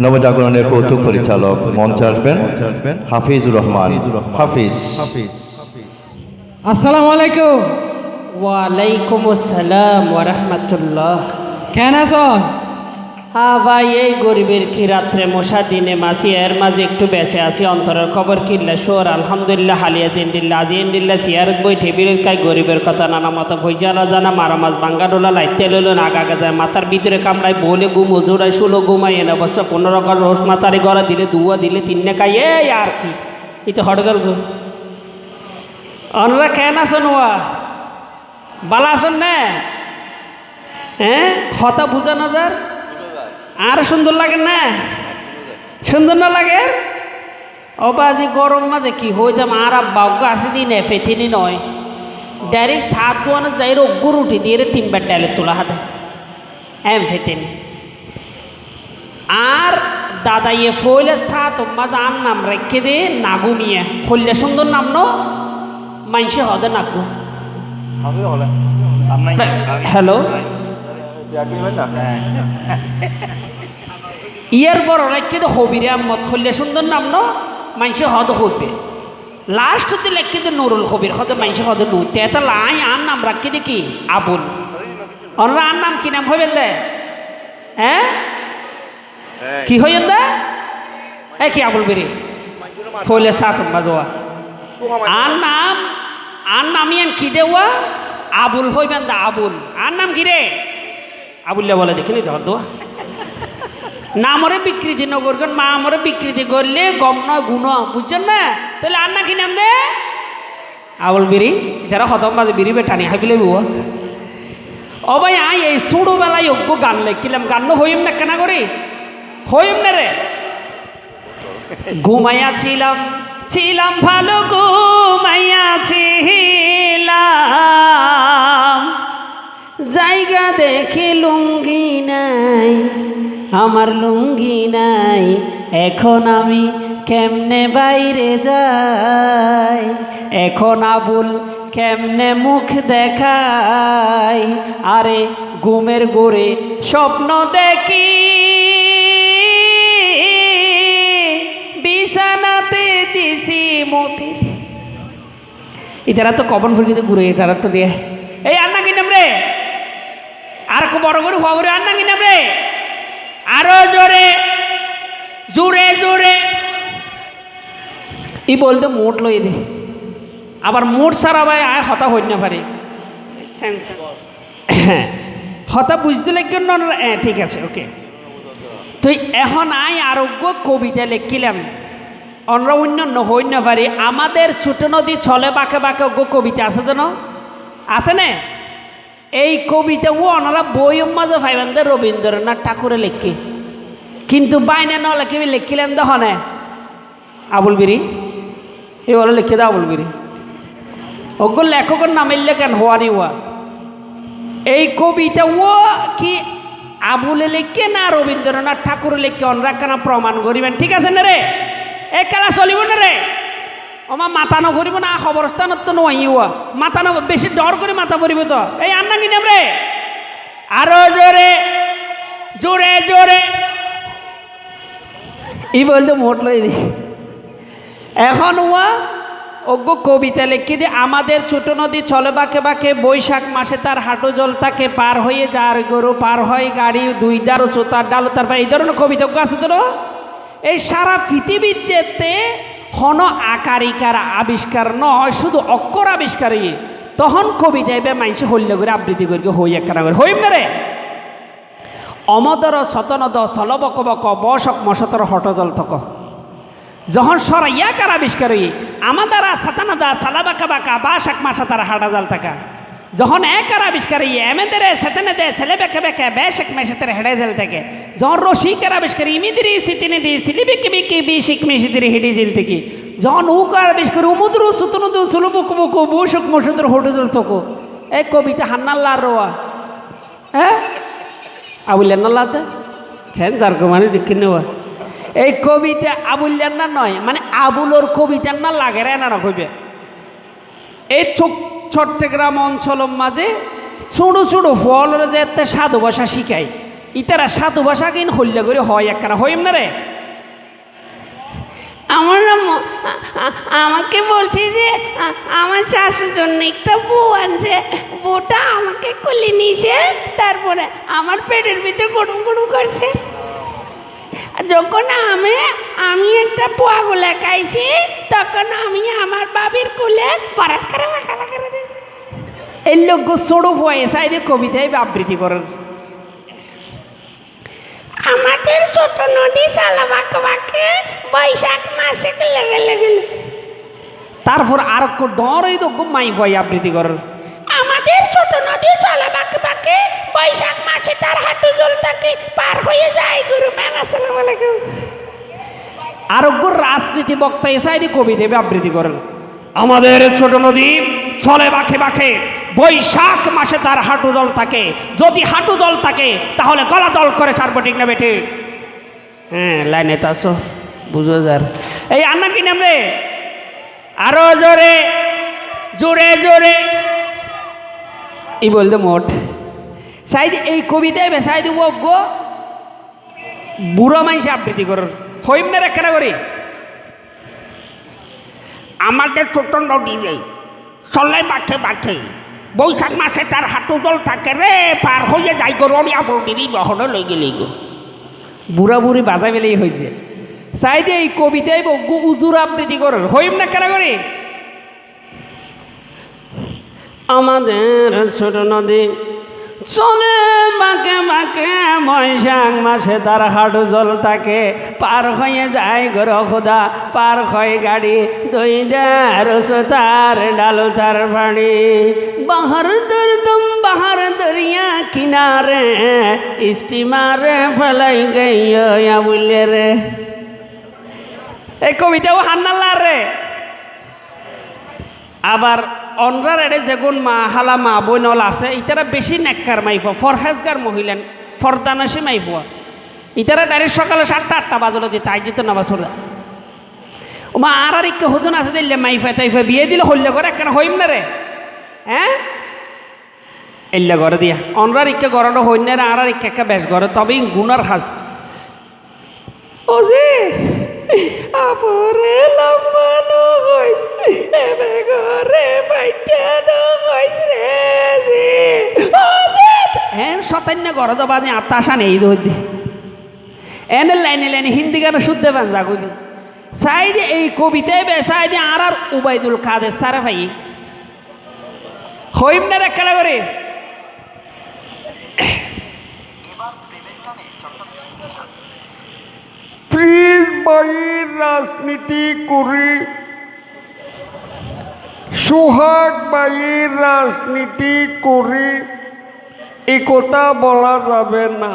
নবজাগরণের কৌতুক পরিচালক মঞ্চে আসবেন হাফিজুর রহমান। হাফিজ। আসসালামু আলাইকুম। ওয়ালাইকুম আসসালাম ওয়া রাহমাতুল্লাহ। কেন আছেন? হ্যাঁ ভাই, এই গরিবের কি রাত্রে মশা দিনে মাসি, এর মাঝে একটু বেঁচে আছি। অন্তরের খবর কিল্লা সোর আলহামদুলিল্লাহ হালিয়া দিন্দিল্লা আজিন্দিল্লা সিয়ারত বই টেবিলের কাই গরিবের কথা নানা মতো ভৈজালা জানা মারা মাছ বাঙ্গাডোলা লাইতে লইল আগা আগা যায় মাথার ভিতরে কামড়ায় বলে ঘুম ওজোড়াই শুলো ঘুমাই এনে অবশ্য কোনো রকম রোজ মাথারে গড়া দিলে দুয়া দিলে তিন্নে খাই এই আর কি এটা হটগল গো। অনরা কেন আসন ওয়া বালা আসন না? হ্যাঁ হতা বুঝা না যার আর সুন্দর লাগে না? সুন্দর না লাগে? অবাজি গরম মাঝে কি হয়ে যাম আর বাগ্য আসে দিন ফেটিনি নয় ডাইরেক্ট সাত দোয়ানো যাই রোগ্গুর উঠি দিয়ে রে তিনবার ডালে তোলা হাতে ফেটেনি। আর দাদা ইয়ে ফইলে সাত মাঝে আর নাম রেখে দে নাগুমিয়ে হইলে সুন্দর নাম ন মাইসে হদে নাগু। হ্যালো ইয়ার পর রেখে দে হবিরে মত হইলে সুন্দর নাম ন মাইসে হদ হইবে। লাস্ট হতে লেখে দে নুরুল হবির হদে মাইসে হদে নুতে এটা লাই আর নাম রাখি দে কি আবুল। অনরা আর নাম কি নাম হইবেন দে? হ্যাঁ কি হইবেন দে? এ কি আবুল বেরি ফইলে সাত বাজোয়া আর নাম ইয়ান কি দেওয়া আবুল হইবেন দা আবুল। আর নাম কি রে? আবুল্লা বলে দেখিনি ধর নামরে বিকৃতি নগরগণ মা আমরে বিকৃতি করলে গম নয় গুণ বুঝছেন না? তাহলে আর না কি নাম দে আবুল বিড়ি যারা হতম বাজে বিড়ি বেটানি হাবিলে বুয়া ও ভাই আই এই ছোটবেলায় অজ্ঞ গান লেখিলাম গান হইম না কেনা করি হইম না রে ঘুমাইয়া ছিলাম ছিলাম ভালো ঘুমাইয়া ছিলাম জায়গা দেখে লুঙ্গি নাই আমার লুঙ্গি নাই এখন আমি কেমনে বাইরে যাই এখন আবুল কেমনে মুখ দেখাই আরে ঘুমের গোরে স্বপ্ন দেখি বিছানাতে দিছি মতির এটারা তো কবন ফুরকিতে ঘুরে এটারা তো রে এই আর না কি নাম রে আর বড় করে হওয়া করে আর না কি নাম রে আরো জোরে জোরে জোরে ই বলতে মোট লই দে আবার মোট সারা ভাই আয় হতা হই না পারে হতা বুঝতে লাগবে না ঠিক আছে ওকে। তো এখন আয় আরোগ্য কবিতা লিখিলাম অন্য অন্য হই না পারি আমাদের ছোট নদী ছলে বাঁকে বাঁকে অজ্ঞ কবিতা আছে যেন আছে না? এই কবিতা ও ওনারা বইয়ের মাঝে পাইবেন দে রবীন্দ্রনাথ ঠাকুরে লেখি কিন্তু বাইনে ন লেখি লিখিলেন দহনে আবুল বিরি এই বলে লিখে দাও আবুল বিরি অজ্ঞ লেখকের নামিললে কেন হওয়ানি ওয়া এই কবিতা ও কি আবুলে লিখে না রবীন্দ্রনাথ ঠাকুরে লিখে অনরা কেন প্রমাণ করিবেন ঠিক আছে না রে? এই খেলা চলিব না রে? আমার মাথা ন ভরিব না খবরস্থানত তো নইয়া মাথা ন বেশি ডর করে মাথা ভরিব তো এই আর না কি নাম রে আরো জোরে জোরে জোরে ই বলতে মোট লই দি এখন ওয়া অজ্ঞ কবিতা লিখি দিয়ে আমাদের ছোট নদী চলে বাঁকে বাঁকে বৈশাখ মাসে তার হাঁটু জল তাকে পার হয়ে যার গরু পার হয় গাড়ি দুই দারো চোতার ডালো তারপর এই ধরনের কবিতা আছে তো এই সারা পৃথিবীর যেতে হন আকারিকার আবিষ্কার নয় শুধু অক্ষর আবিষ্কারই তখন কবিতা এবার মানুষ হল্য করে আবৃত্তি করি হই একখানা করে হইম না রে অমদর সতনদ সলবক বক বসক মশতর হটজল থক যখন সরাইয়া কার আবিষ্কারই আমাদের সাতানদা সালাবাকা বাকা বাসাক মাসা তার হাটা জাল থাকা যখন একার আবিষ্কারই এমেদের সেতেনে দে ছেলে বেঁকে বেঁকে বেশেক মেশে তার হেডে জেল থেকে যখন রশিকের আবিষ্কার ইমিদিরি সিতিনি দি সিলিবিকি বিকি বিশিক মিশিদিরি হিডি জেল থেকে যখন উকার আবিষ্কার উমুদ্রু সুতনুদু সুলুবুক মুকু বুসুক মসুদুর হটজল থকো এই কবিতা হান্নাল্লার রোয়া হ্যাঁ আবুল্লান্নাল্লাতে খেন যার মানে দেখি নেওয়া এই কবিতা আবুল্লান্না নয় মানে আবুলোর কবিতার না লাগে রে না হইবে এই চট্টগ্রাম অঞ্চলের মাঝে ছোটো ছোটো ফলরে যে সাধু ভাষা শিখায় ইতারা সাধু ভাষা কিন হল্লে করে হয় একখানা হইম না রে আমার আমাকে বলছে যে আমার শাশুর জন্য একটা বউ আনছে, বউটা আমাকে কোলে নিয়েছে, তারপরে আমার পেটের ভিতর গড়ুম গড়ুম করছে। যখন আমি একটা পোয়া গুলা খাইছি, তখন আমি আমার বাবির কোলে বরাত করে মাখা করে দিয়েছি। এই লোক ছোট ভয়ে সাইডে কবিতায় আবৃত্তি করেন। আমাদের ছোট নদী চালা বাঁকে বাঁকে বৈশাখ মাসে লেগে লেগে। তারপর আর ডর এই তো মাই ভয় আবৃত্তি করেন। আমাদের ছোট নদী চলা বাঁকে বাঁকে বৈশাখ মাসে তার হাঁটু জল থাকে, পার হয়ে যায় গুরু ম্যাম। আসসালামু আলাইকুম। আরোগ্য রাজনীতি বক্তা এসাইডি কবি দেবে আবৃত্তি করেন। আমাদের ছোট নদী চলে বাঁকে বাঁকে বৈশাখ মাসে তার হাঁটু জল থাকে, যদি হাঁটু জল থাকে তাহলে গলা জল করে ছাড়বো, ঠিক না বেটে? হ্যাঁ, লাইনে তো আসো, বুঝো যার। এই আন্না কি নাম রে? আরো জোরে জোরে জোরে ই বলতে মোট সাইড এই কবিতায় বেসাই দিব গো বুড়ো মানুষ আবৃত্তি কর হইম না রেখা করি। আমাদের ছোট নদী রে চলে বাঁকে বাঁকে বৈশাখ মাসে তার হাঁটু জল থাকে রে, পার হয়ে যাই গো রড়িয়া বড়ি বহনে লই গেলি গো। বুড়া বুড়ি বাধা বেলেই হয়েছে সাইডে এই কবিতায় গো উজুর আবৃত্তি কর হইম না কেন করি। আমাদের ছোট নদী চলে বাঁকে বাঁকে বৈশাখ মাসে তার হাঁটু জল থাকে, পার হয়ে যায় গর খোদা, পার হয় গাড়ি দই দার তার ডালো তার বাড়ি। বাহার দরদম বাহার দরিয়া কিনারে স্টিমারে ফেলাই গাইয়া বললে রে। এই কবিতাও হান্নাল্লার রে। আবার অনরার এড়ে যেগুন মা হালা মা বইনল আছে, ইতারা বেশি নেককার মাইফা, ফরহেজগার মহিলেন, ফরদানাসি মাইফা। ইতারা ডাইরেক্ট সকালে 7টা-8টা বাজলো দিয়ে তাই যেত নামাজ পড়া। ও মা আর ইকে হতুন আছে দিলে মাইফা তাইফা বিয়ে দিলে হল্লে করে একখানা হইম না রে। হ্যাঁ, এল্লা করে দিয়া অনরার ইকে গড়ানো হইন না রে, আর ইকে একটা বেশ করে, তবেই গুনার হাজ। ও যে আপরে লম্বানো হইস এবে ঘরে বাইটানো হইস রে জি ও যে হ্যাঁ শতান্য ঘরে তো বাজে আত্মাশা নেই দই এনে লাইনে হিন্দি গানে শুদ্ধ বান জাগুদি সাইডে এই কবিতায় বে সাইডে আর উবাইদুল কাদের সারে ভাই হইম না রে খেলা করে। প্লিজ বাইর রাজনীতি করি, সোহাগ বাইর রাজনীতি করি এ কথা বলা যাবে না।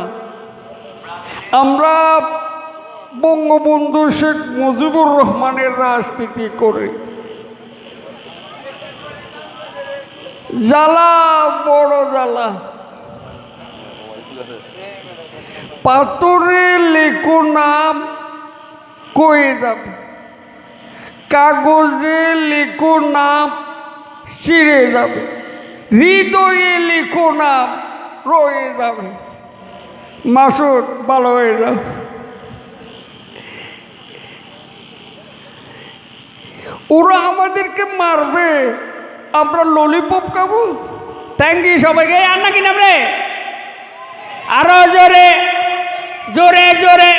আমরা বঙ্গবন্ধু শেখ মুজিবুর রহমানের রাজনীতি করি। জ্বালা বড় জ্বালা, পাথরে লেখো নাম কয়ে যাবে, কাগজে লেখো নাম ছিঁড়ে যাবে, হৃদয়ে লেখো নাম রয়ে যাবে। মাসুদ ভালো হয়ে যাবে। ওরা আমাদেরকে মারবে, আমরা ললিপপ খাবো। থ্যাংক ইউ সবাইকে। আর নাকি নাম রে? আরো জোরে জোরে জোরে।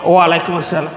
ওয়ালাইকুম আসসালাম।